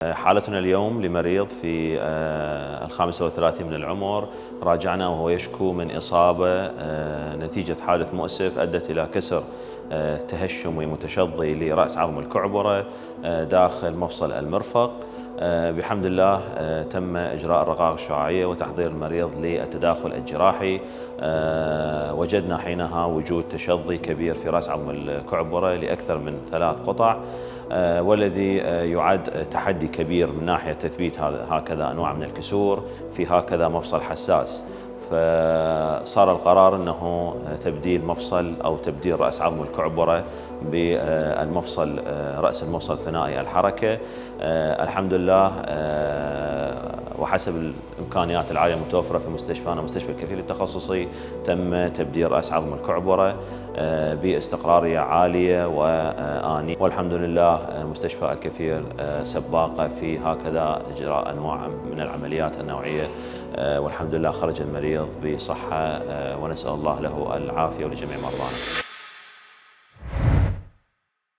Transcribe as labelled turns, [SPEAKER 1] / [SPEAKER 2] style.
[SPEAKER 1] حالتنا اليوم لمريض في 35 من العمر، راجعنا وهو يشكو من إصابة نتيجة حادث مؤسف أدت إلى كسر تهشمي متشظي لرأس عظم الكعبرة داخل مفصل المرفق. بحمد الله تم إجراء الرقائق الشعاعية وتحضير المريض للتداخل الجراحي. وجدنا حينها وجود تشظي كبير في رأس عظم الكعبرة لأكثر من 3 قطع، والذي يعد تحدي كبير من ناحية تثبيت هكذا أنواع من الكسور في هكذا مفصل حساس. فصار القرار أنه تبديل مفصل أو تبديل رأس عظم الكعبرة بالمفصل رأس المفصل ثنائي الحركة. الحمد لله وحسب الإمكانيات العالية المتوفرة في مستشفانا مستشفى الكفيل التخصصي تم تبديل رأس عظم الكعبرة باستقرارية عالية وآنية، والحمد لله مستشفى الكفيل سباقة في هكذا إجراء أنواع من العمليات النوعية، والحمد لله خرج المريض بصحة ونسأل الله له العافية ولجميع مرضانا.